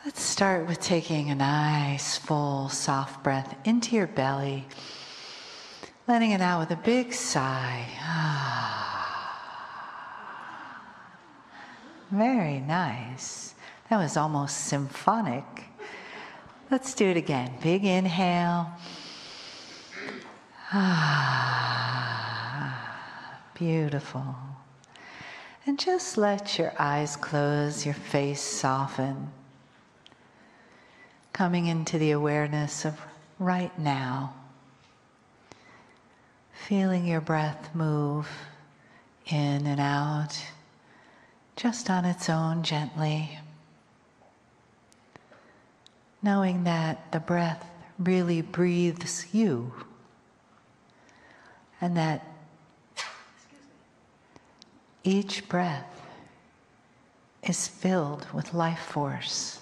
Let's start with taking a nice, full, soft breath into your belly, letting it out with a big sigh. Very nice. That was almost symphonic. Let's do it again. Big inhale. Beautiful. And just let your eyes close, your face soften. Coming into the awareness of right now. Feeling your breath move in and out, just on its own gently. Knowing that the breath really breathes you. And that each breath is filled with life force,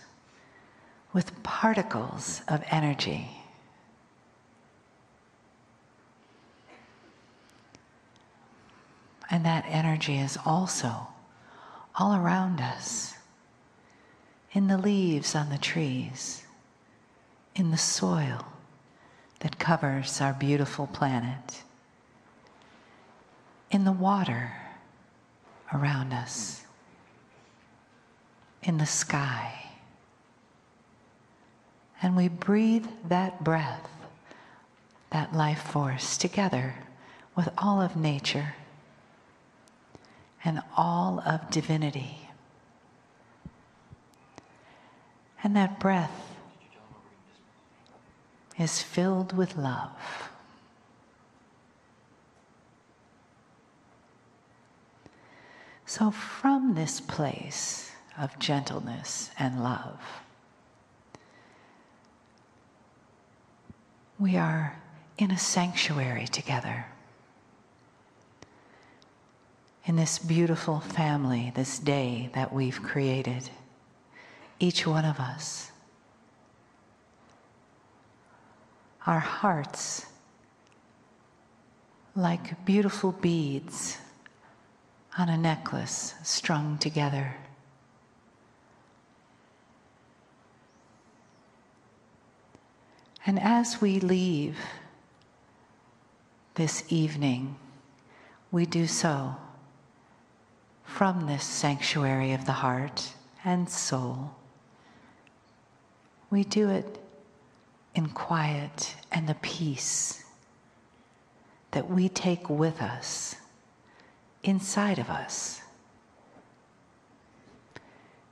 with particles of energy. And that energy is also all around us, in the leaves on the trees, in the soil that covers our beautiful planet, in the water around us, in the sky. And we breathe that breath, that life force, together with all of nature and all of divinity. And that breath is filled with love. So from this place of gentleness and love, we are in a sanctuary together, in this beautiful family, this day that we've created, each one of us. Our hearts, like beautiful beads on a necklace strung together. And as we leave this evening, we do so from this sanctuary of the heart and soul. We do it in quiet and the peace that we take with us, inside of us,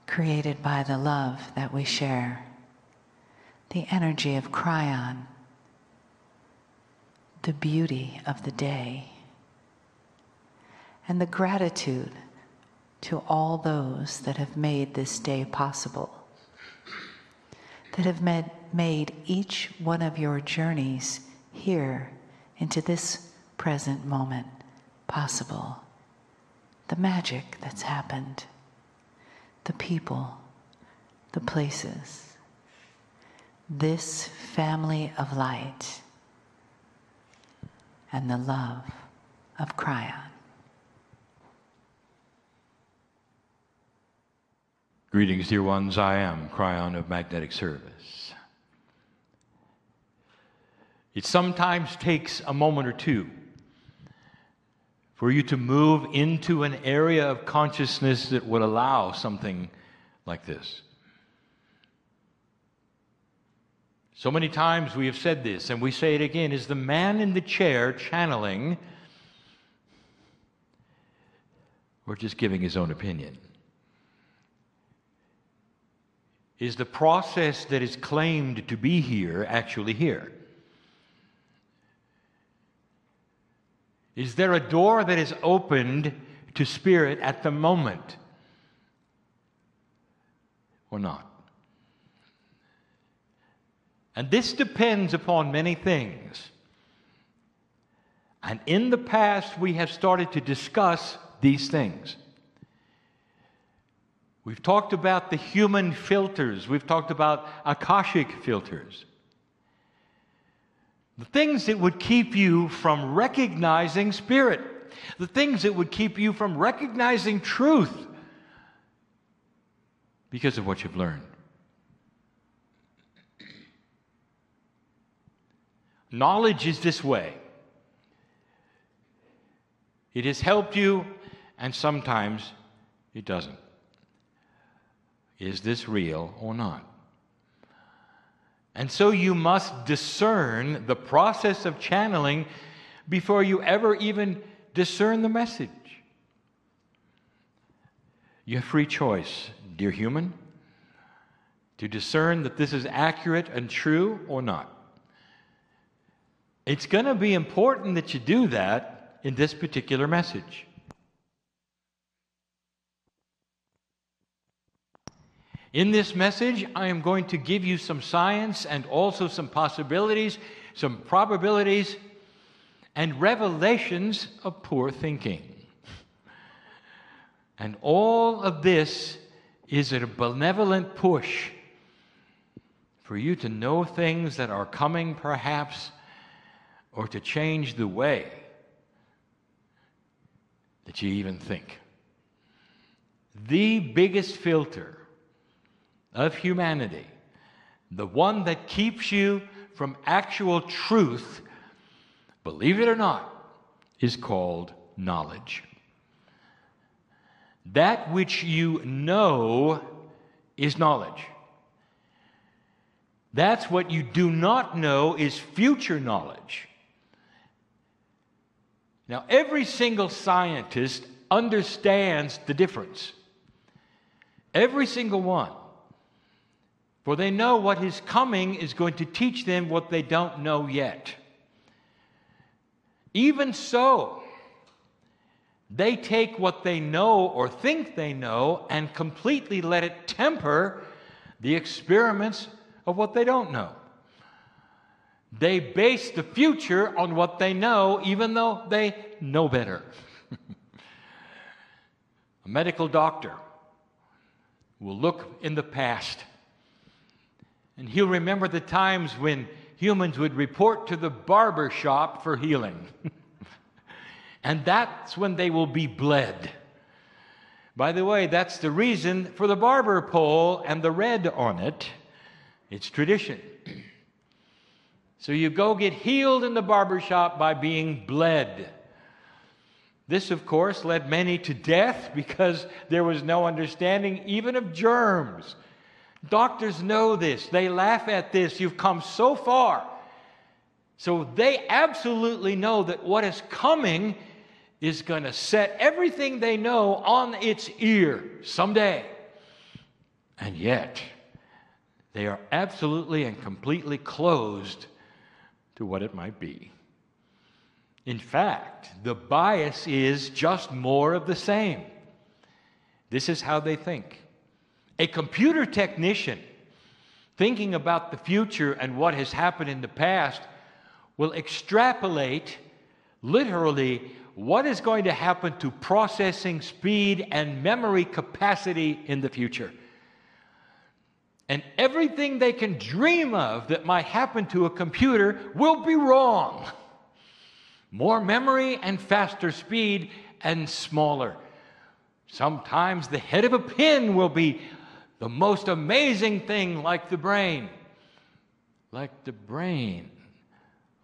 created by the love that we share. The energy of Kryon, the beauty of the day, and the gratitude to all those that have made this day possible, that have made each one of your journeys here into this present moment possible. The magic that's happened, the people, the places. This family of light and the love of Kryon. Greetings, dear ones. I am Kryon of Magnetic Service. It sometimes takes a moment or two for you to move into an area of consciousness that would allow something like this. So many times we have said this, and we say it again: is the man in the chair channeling or just giving his own opinion? Is the process that is claimed to be here actually here? Is there a door that is opened to spirit at the moment or not? And this depends upon many things. And in the past, we have started to discuss these things. We've talked about the human filters. We've talked about Akashic filters. The things that would keep you from recognizing spirit. The things that would keep you from recognizing truth because of what you've learned. knowledge is this way. It has helped you, and sometimes it doesn't. Is this real or not? And so you must discern the process of channeling before you ever even discern the message. You have free choice, dear human, to discern that this is accurate and true or not. It's going to be important that you do that in this particular message. In this message, I am going to give you some science and also some possibilities, some probabilities, and revelations of poor thinking. And all of this is a benevolent push for you to know things that are coming, perhaps, or to change the way that you even think. The biggest filter of humanity, the one that keeps you from actual truth, believe it or not, is called knowledge. That which you know is knowledge. That's what you do not know is future knowledge. Now, every single scientist understands the difference. Every single one. For they know what is coming is going to teach them what they don't know yet. Even so, they take what they know or think they know and completely let it temper the experiments of what they don't know. They base the future on what they know, even though they know better. A medical doctor will look in the past, and he'll remember the times when humans would report to the barber shop for healing. And that's when they will be bled. By the way, that's the reason for the barber pole and the red on it. It's tradition. So you go get healed in the barber shop by being bled. This, of course, led many to death because there was no understanding even of germs. Doctors know this. They laugh at this. You've come so far. So they absolutely know that what is coming is going to set everything they know on its ear someday. And yet, they are absolutely and completely closed to what it might be. In fact, the bias is just more of the same. This is how they think. A computer technician thinking about the future and what has happened in the past will extrapolate literally what is going to happen to processing speed and memory capacity in the future. And everything they can dream of that might happen to a computer will be wrong. More memory and faster speed and smaller. Sometimes the head of a pin will be the most amazing thing, like the brain. Like the brain.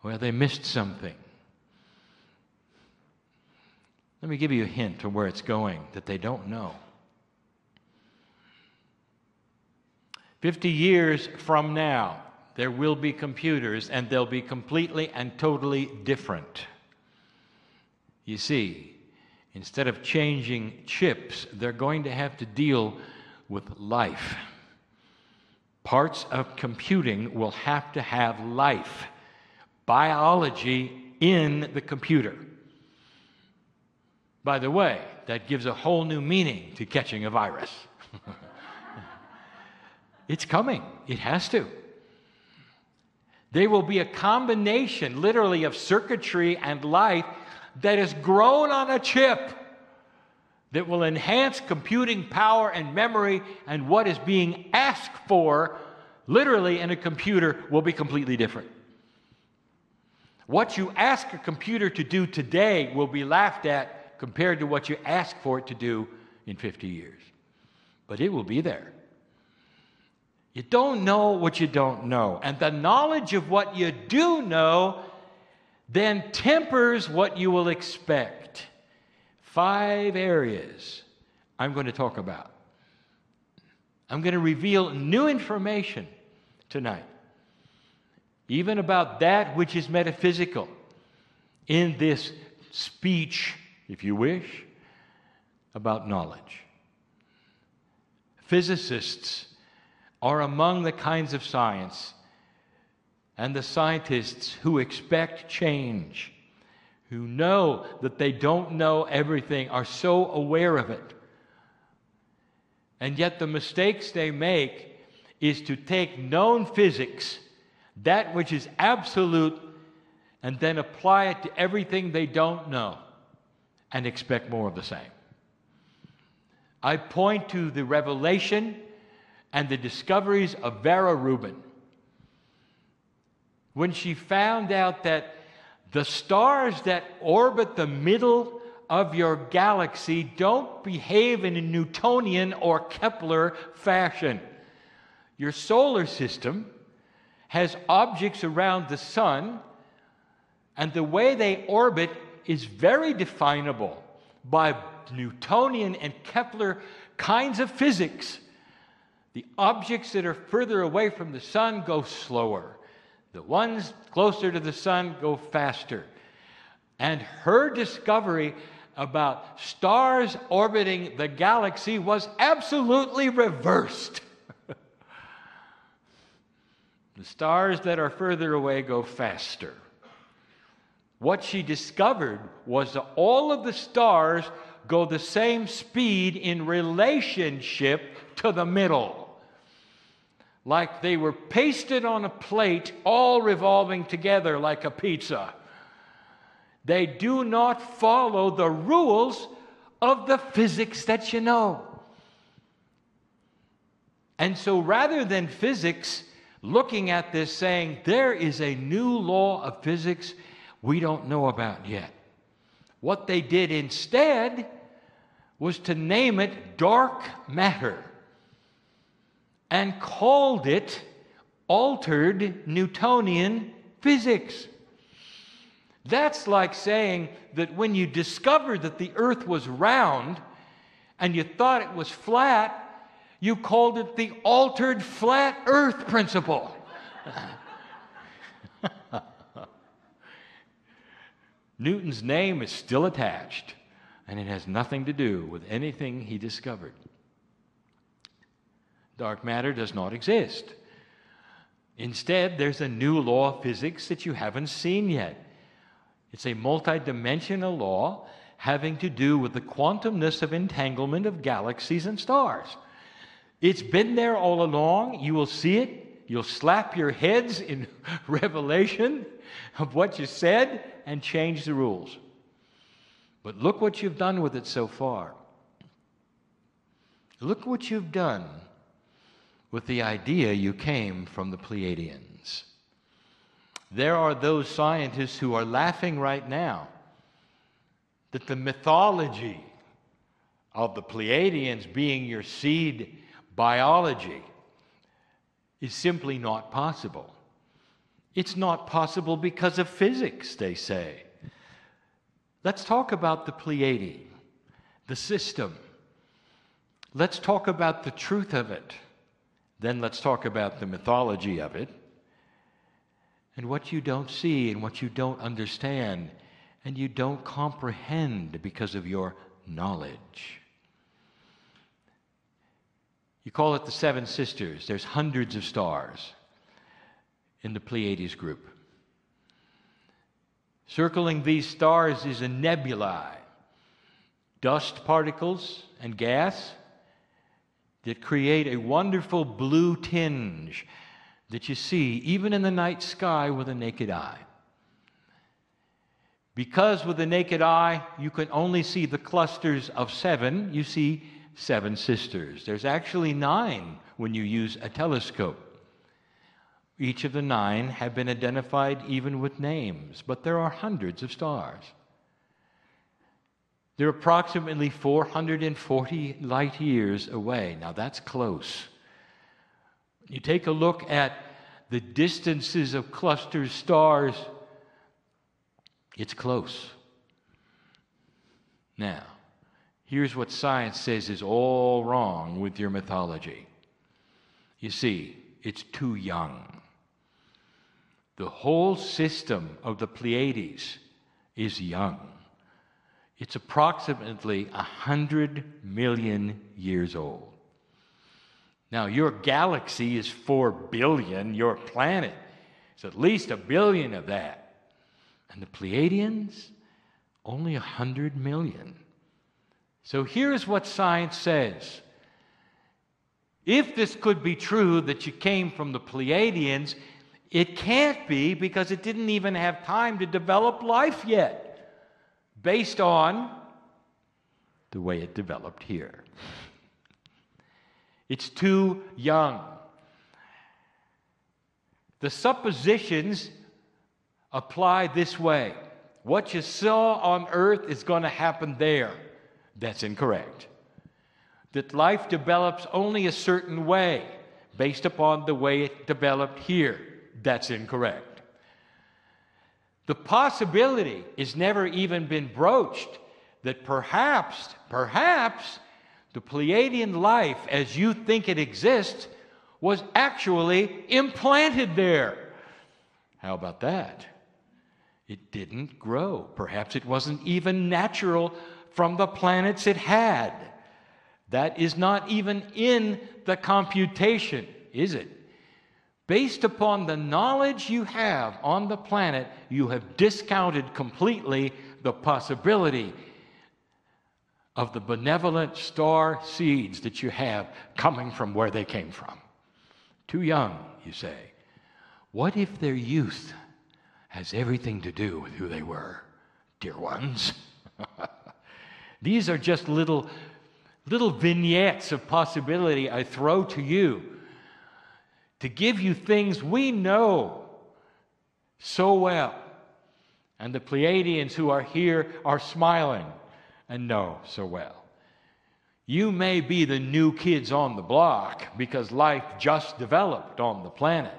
Well, they missed something. Let me give you a hint of where it's going that they don't know. 50 years from now, there will be computers, and they'll be completely and totally different. You see, instead of changing chips, they're going to have to deal with life. Parts of computing will have to have life, biology in the computer. By the way, that gives a whole new meaning to catching a virus. It's coming. It has to. There will be a combination, literally, of circuitry and life that is grown on a chip that will enhance computing power and memory, and what is being asked for, literally, in a computer will be completely different. What you ask a computer to do today will be laughed at compared to what you ask for it to do in 50 years. But it will be there. You don't know what you don't know. And the knowledge of what you do know then tempers what you will expect. 5 areas I'm going to talk about. I'm going to reveal new information tonight, even about that which is metaphysical in this speech, if you wish, about knowledge. Physicists are among the kinds of science and the scientists who expect change, who know that they don't know everything, are so aware of it. And yet the mistakes they make is to take known physics, that which is absolute, and then apply it to everything they don't know and expect more of the same. I point to the revelation and the discoveries of Vera Rubin. When she found out that the stars that orbit the middle of your galaxy don't behave in a Newtonian or Kepler fashion. Your solar system has objects around the sun, and the way they orbit is very definable by Newtonian and Kepler kinds of physics. The objects that are further away from the sun go slower. The ones closer to the sun go faster. And her discovery about stars orbiting the galaxy was absolutely reversed. The stars that are further away go faster. What she discovered was that all of the stars go the same speed in relationship to the middle. Like they were pasted on a plate, all revolving together like a pizza. They do not follow the rules of the physics that you know. And so rather than physics looking at this saying, there is a new law of physics we don't know about yet, what they did instead was to name it dark matter and called it altered Newtonian physics. That's like saying that when you discovered that the earth was round and you thought it was flat, you called it the altered flat earth principle. Newton's name is still attached, and it has nothing to do with anything he discovered. Dark matter does not exist. Instead, there's a new law of physics that you haven't seen yet. It's a multidimensional law having to do with the quantumness of entanglement of galaxies and stars. It's been there all along. You will see it. You'll slap your heads in revelation of what you said and change the rules. But look what you've done with it so far. Look what you've done with the idea you came from the Pleiadians. There are those scientists who are laughing right now that the mythology of the Pleiadians being your seed biology is simply not possible. It's not possible because of physics, they say. Let's talk about the Pleiadi, the system. Let's talk about the truth of it. Then let's talk about the mythology of it and what you don't see and what you don't understand and you don't comprehend because of your knowledge. You call it the Seven Sisters. There's hundreds of stars in the Pleiades group. Circling these stars is a nebulae, dust particles and gas that create a wonderful blue tinge that you see even in the night sky with a naked eye. Because with the naked eye you can only see the clusters of 7, you see 7 sisters. There's actually 9 when you use a telescope. Each of the 9 have been identified even with names, but there are hundreds of stars. They're approximately 440 light years away. Now that's close. You take a look at the distances of cluster stars, it's close. Now, here's what science says is all wrong with your mythology. You see, it's too young. The whole system of the Pleiades is young. It's approximately 100 million years old. Now, your galaxy is 4 billion. Your planet is at least 1 billion of that. And the Pleiadians, only 100 million. So here's what science says. If this could be true that you came from the Pleiadians, it can't be because it didn't even have time to develop life yet, based on the way it developed here. It's too young. The suppositions apply this way. What you saw on Earth is going to happen there. That's incorrect. That life develops only a certain way based upon the way it developed here. That's incorrect. The possibility has never even been broached that perhaps the Pleiadian life as you think it exists was actually implanted there. How about that? It didn't grow. Perhaps it wasn't even natural from the planets it had. That is not even in the computation, is it? Based upon the knowledge you have on the planet, you have discounted completely the possibility of the benevolent star seeds that you have coming from where they came from. Too young, you say. What if their youth has everything to do with who they were, dear ones? These are just little vignettes of possibility I throw to you to give you things we know so well. And the Pleiadians who are here are smiling and know so well. You may be the new kids on the block because life just developed on the planet,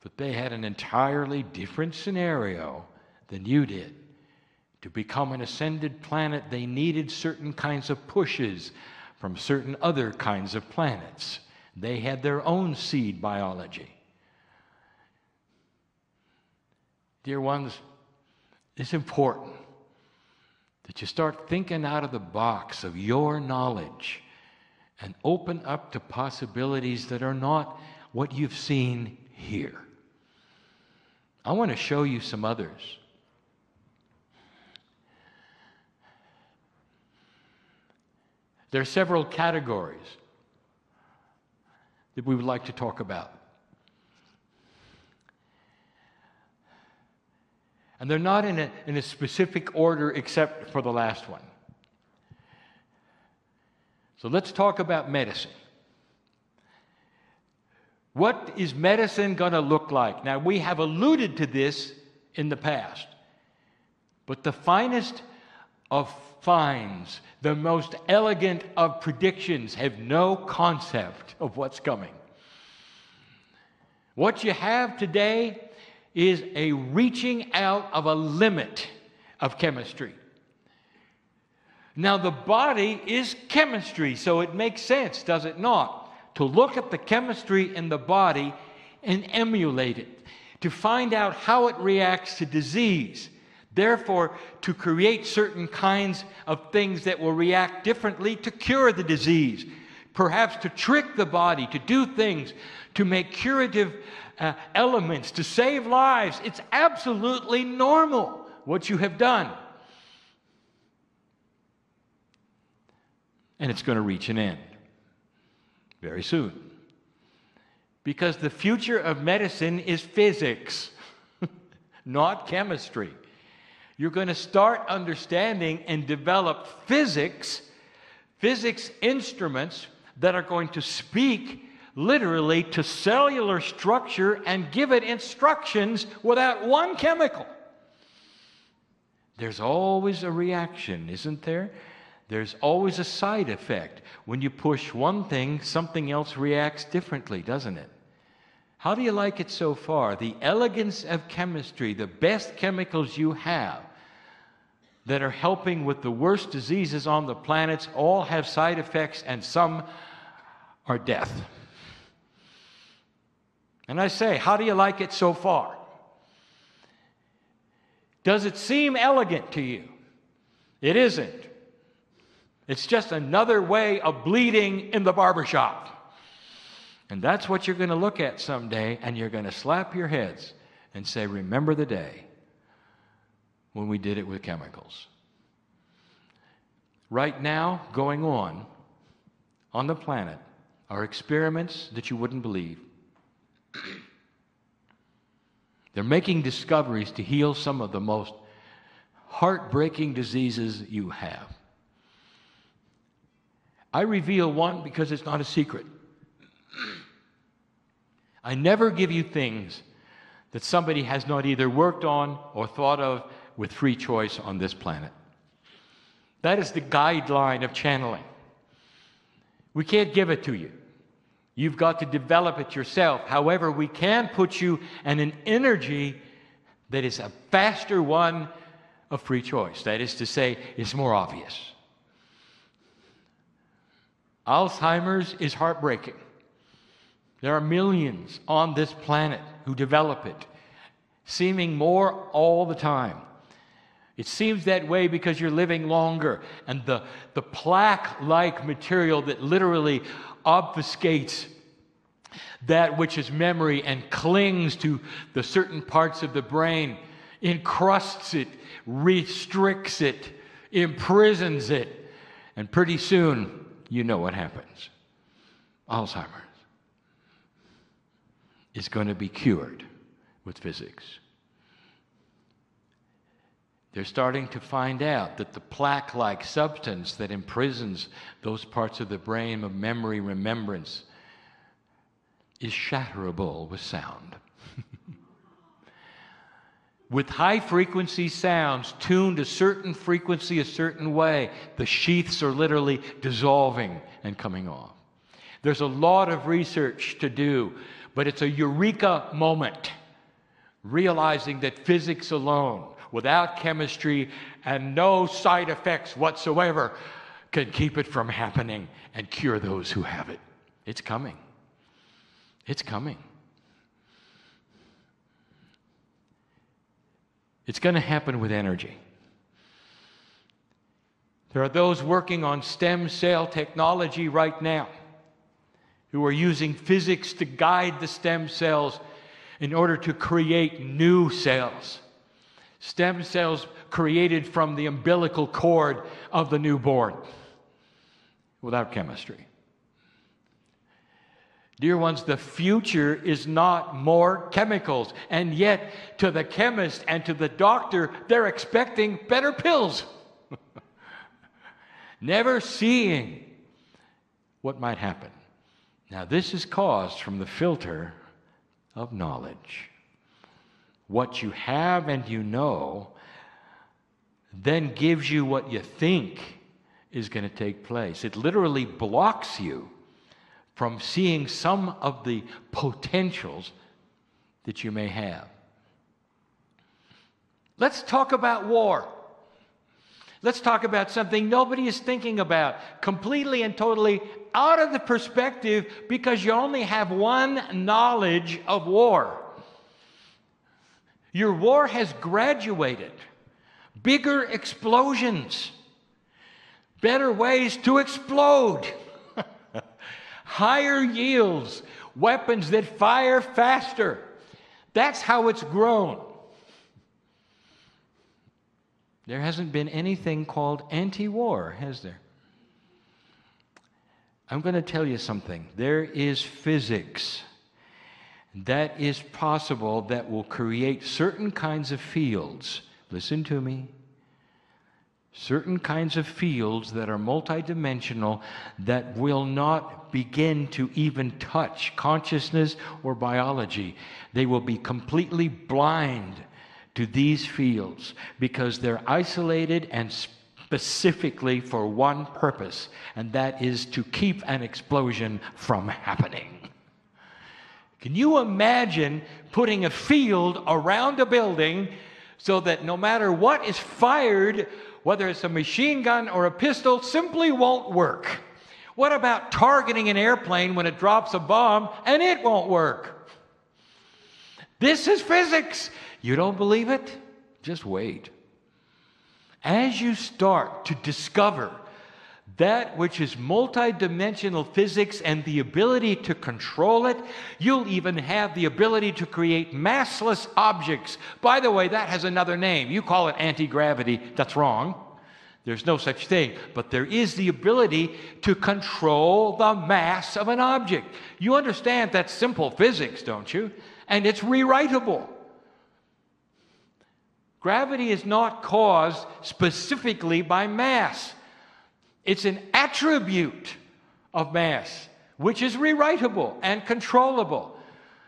but they had an entirely different scenario than you did. To become an ascended planet, they needed certain kinds of pushes from certain other kinds of planets. They had their own seed biology. Dear ones, it's important that you start thinking out of the box of your knowledge and open up to possibilities that are not what you've seen here. I want to show you some others. There are several categories that we would like to talk about. And they're not in a specific order except for the last one. So let's talk about medicine. What is medicine going to look like? Now, we have alluded to this in the past, but the finest of finds, the most elegant of predictions have no concept of what's coming. What you have today is a reaching out of a limit of chemistry. Now, the body is chemistry, so it makes sense, does it not, to look at the chemistry in the body and emulate it, to find out how it reacts to disease. Therefore, to create certain kinds of things that will react differently to cure the disease. Perhaps to trick the body, to do things, to make curative elements, to save lives. It's absolutely normal what you have done. And it's going to reach an end very soon. Because the future of medicine is physics, not chemistry. You're going to start understanding and develop physics instruments that are going to speak literally to cellular structure and give it instructions without one chemical. There's always a reaction, isn't there? There's always a side effect. When you push one thing, something else reacts differently, doesn't it? How do you like it so far? The elegance of chemistry, the best chemicals you have that are helping with the worst diseases on the planet, all have side effects, and some are death. And I say, how do you like it so far? Does it seem elegant to you? It isn't. It's just another way of bleeding in the barbershop. And that's what you're going to look at someday, and you're going to slap your heads and say, remember the day when we did it with chemicals. Right now, going on the planet, are experiments that you wouldn't believe. They're making discoveries to heal some of the most heartbreaking diseases you have. I reveal one because it's not a secret. I never give you things that somebody has not either worked on or thought of with free choice on this planet. That is the guideline of channeling. We can't give it to you. You've got to develop it yourself. However, we can put you in an energy that is a faster one of free choice. That is to say, it's more obvious. Alzheimer's is heartbreaking. There are millions on this planet who develop it, seeming more all the time. It seems that way because you're living longer, and the plaque-like material that literally obfuscates that which is memory and clings to the certain parts of the brain, encrusts it, restricts it, imprisons it, and pretty soon you know what happens. Alzheimer's is going to be cured with physics. They're starting to find out that the plaque-like substance that imprisons those parts of the brain of memory, remembrance, is shatterable with sound. With high-frequency sounds tuned a certain frequency a certain way, the sheaths are literally dissolving and coming off. There's a lot of research to do, but it's a eureka moment, realizing that physics alone, without chemistry and no side effects whatsoever, can keep it from happening and cure those who have it. It's coming. It's coming. It's going to happen with energy. There are those working on stem cell technology right now who are using physics to guide the stem cells in order to create new cells. Stem cells created from the umbilical cord of the newborn without chemistry. Dear ones, the future is not more chemicals, and yet to the chemist and to the doctor, they're expecting better pills. Never seeing what might happen. Now, this is caused from the filter of knowledge. What you have and you know then gives you what you think is going to take place. It literally blocks you from seeing some of the potentials that you may have. Let's talk about war. Let's talk about something nobody is thinking about, completely and totally out of the perspective because you only have one knowledge of war. Your war has graduated. Bigger explosions. Better ways to explode. Higher yields. Weapons that fire faster. That's how it's grown. There hasn't been anything called anti-war, has there? I'm going to tell you something. There is physics that is possible that will create certain kinds of fields. Listen to me. Certain kinds of fields that are multidimensional that will not begin to even touch consciousness or biology. They will be completely blind to these fields because they're isolated and specifically for one purpose, and that is to keep an explosion from happening. Can you imagine putting a field around a building so that no matter what is fired, whether it's a machine gun or a pistol, simply won't work? What about targeting an airplane when it drops a bomb and it won't work? This is physics. You don't believe it? Just wait. As you start to discover that which is multidimensional physics and the ability to control it, you'll even have the ability to create massless objects. By the way, that has another name. You call it anti-gravity. That's wrong. There's no such thing. But there is the ability to control the mass of an object. You understand that's simple physics, don't you? And it's rewritable. Gravity is not caused specifically by mass. It's an attribute of mass, which is rewritable and controllable.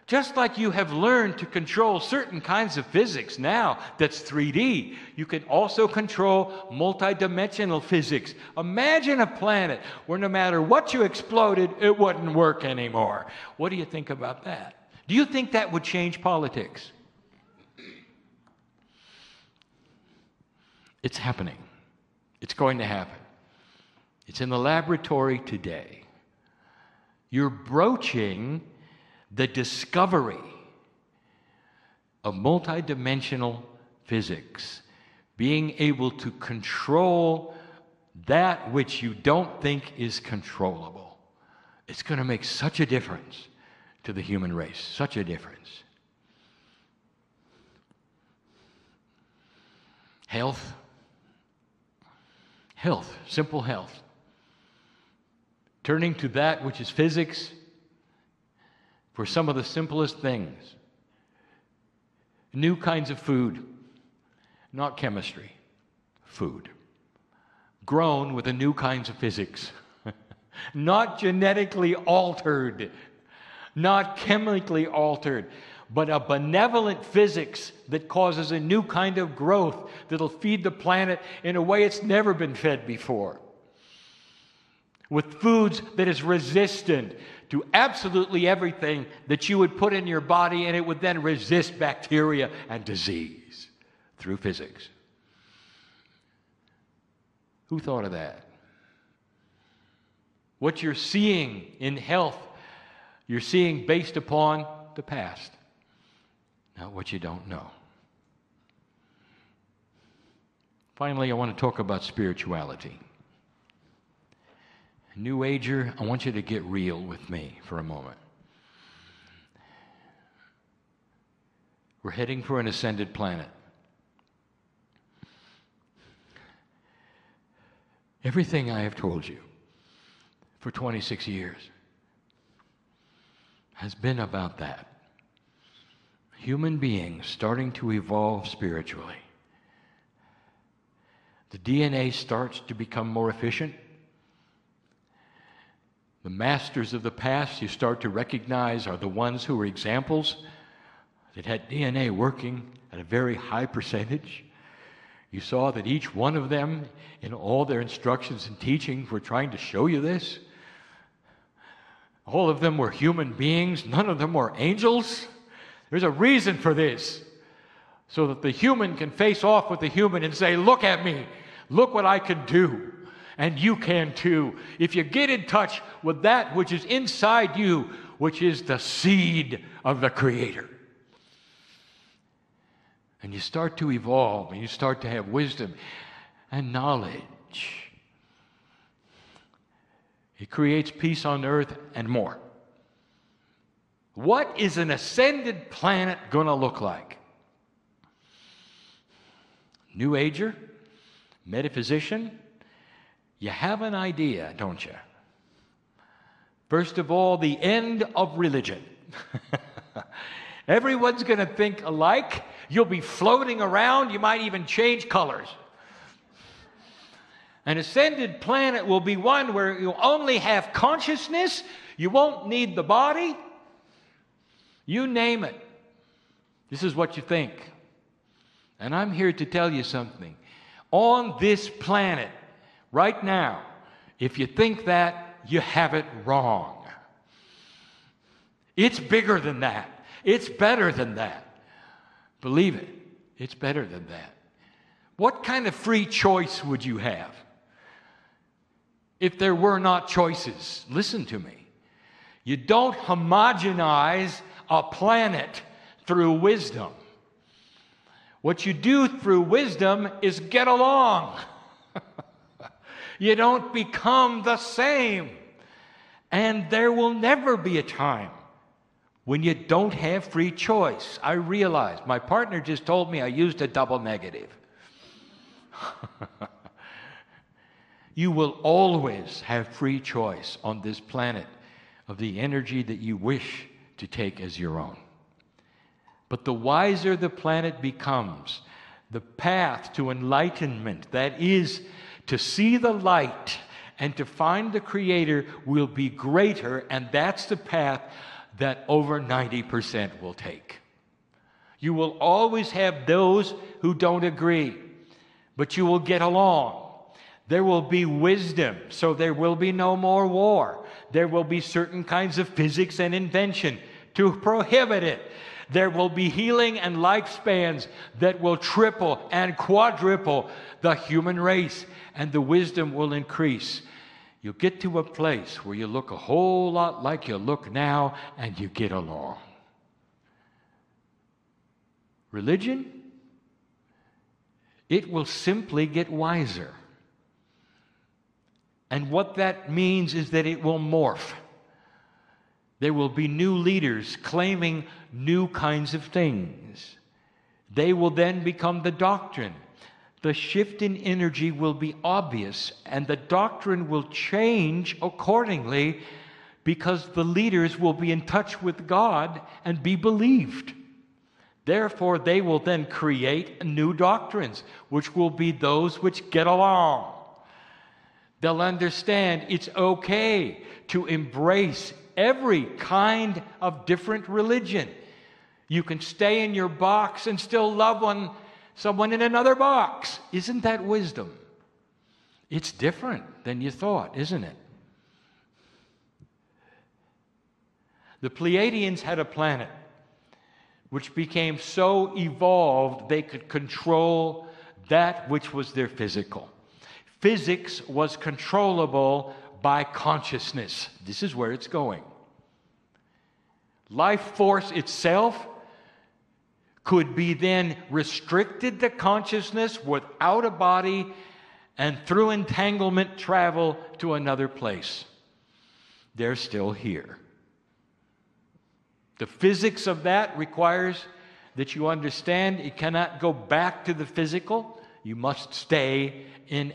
Just like you have learned to control certain kinds of physics now that's 3D, you can also control multidimensional physics. Imagine a planet where no matter what you exploded, it wouldn't work anymore. What do you think about that? Do you think that would change politics? It's happening. It's going to happen. It's in the laboratory today. You're broaching the discovery of multidimensional physics, being able to control that which you don't think is controllable. It's going to make such a difference to the human race, such a difference. Health, simple health. Turning to that which is physics for some of the simplest things. New kinds of food, not chemistry, food. Grown with the new kinds of physics. Not genetically altered, not chemically altered, but a benevolent physics that causes a new kind of growth that'll feed the planet in a way it's never been fed before. With foods that is resistant to absolutely everything that you would put in your body, and it would then resist bacteria and disease through physics. Who thought of that? What you're seeing in health, you're seeing based upon the past, not what you don't know. Finally, I want to talk about spirituality. New Ager, I want you to get real with me for a moment. We're heading for an ascended planet. Everything I have told you for 26 years has been about that. Human beings starting to evolve spiritually. The DNA starts to become more efficient. The masters of the past you start to recognize are the ones who were examples that had DNA working at a very high percentage. You saw that each one of them, in all their instructions and teachings, were trying to show you this. All of them were human beings. None of them were angels. There's a reason for this, so that the human can face off with the human and say, look at me. Look what I can do. And you can too, if you get in touch with that which is inside you, which is the seed of the Creator. And you start to evolve, and you start to have wisdom and knowledge. It creates peace on earth and more. What is an ascended planet going to look like? New Ager, metaphysician, you have an idea, don't you? First of all, the end of religion. Everyone's going to think alike. You'll be floating around. You might even change colors. An ascended planet will be one where you'll only have consciousness. You won't need the body. You name it. This is what you think. And I'm here to tell you something. On this planet, right now, if you think that, you have it wrong. It's bigger than that. It's better than that. Believe it. It's better than that. What kind of free choice would you have if there were not choices? Listen to me. You don't homogenize a planet through wisdom. What you do through wisdom is get along. You don't become the same. And there will never be a time when you don't have free choice. I realize my partner just told me I used a double negative. You will always have free choice on this planet of the energy that you wish to take as your own. But the wiser the planet becomes, the path to enlightenment, that is, to see the light and to find the Creator, will be greater, and that's the path that over 90% will take. You will always have those who don't agree, but you will get along. There will be wisdom, so there will be no more war. There will be certain kinds of physics and invention to prohibit it. There will be healing and lifespans that will triple and quadruple the human race, and the wisdom will increase. You'll get to a place where you look a whole lot like you look now, and you get along. Religion? It will simply get wiser. And what that means is that it will morph. There will be new leaders claiming new kinds of things. They will then become the doctrine. The shift in energy will be obvious, and the doctrine will change accordingly because the leaders will be in touch with God and be believed. Therefore, they will then create new doctrines, which will be those which get along. They'll understand it's okay to embrace every kind of different religion. You can stay in your box and still love someone in another box. Isn't that wisdom? It's different than you thought, isn't it? The Pleiadians had a planet which became so evolved they could control that which was their physical. Physics was controllable by consciousness. This is where it's going. Life force itself could be then restricted to consciousness without a body and through entanglement travel to another place. They're still here. The physics of that requires that you understand it cannot go back to the physical. You must stay in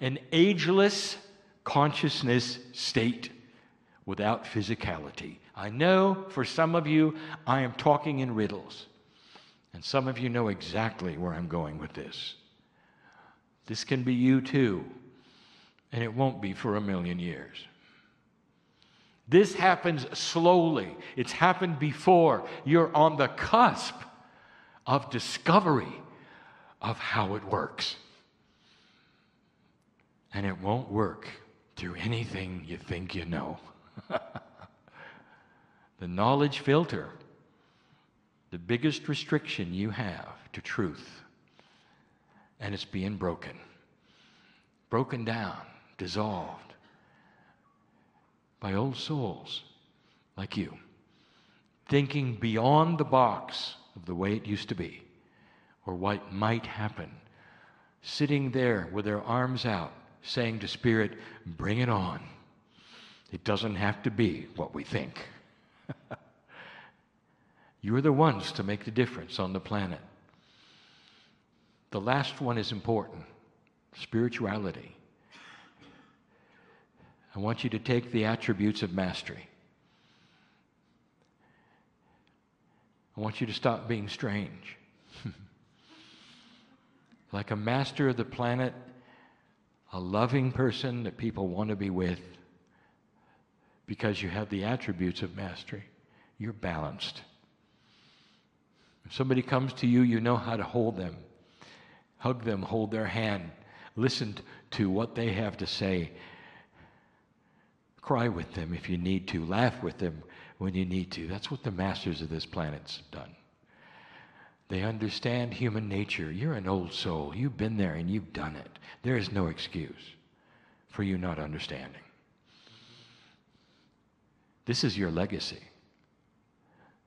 an ageless consciousness state without physicality. I know for some of you, I am talking in riddles. And some of you know exactly where I'm going with this. This can be you too. And it won't be for 1,000,000 years. This happens slowly. It's happened before. You're on the cusp of discovery of how it works. And it won't work through anything you think you know. The knowledge filter, the biggest restriction you have to truth, and it's being broken down, dissolved by old souls like you, thinking beyond the box of the way it used to be or what might happen, sitting there with their arms out, saying to Spirit, bring it on. It doesn't have to be what we think. You're the ones to make the difference on the planet. The last one is important, spirituality. I want you to take the attributes of mastery. I want you to stop being strange. Like a master of the planet, a loving person that people want to be with, because you have the attributes of mastery. You're balanced. If somebody comes to you, you know how to hold them. Hug them, hold their hand, listen to what they have to say. Cry with them if you need to, laugh with them when you need to. That's what the masters of this planet's done. They understand human nature. You're an old soul. You've been there and you've done it. There is no excuse for you not understanding. This is your legacy.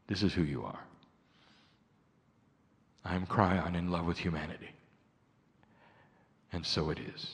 This is who you are. I am Kryon in love with humanity. And so it is.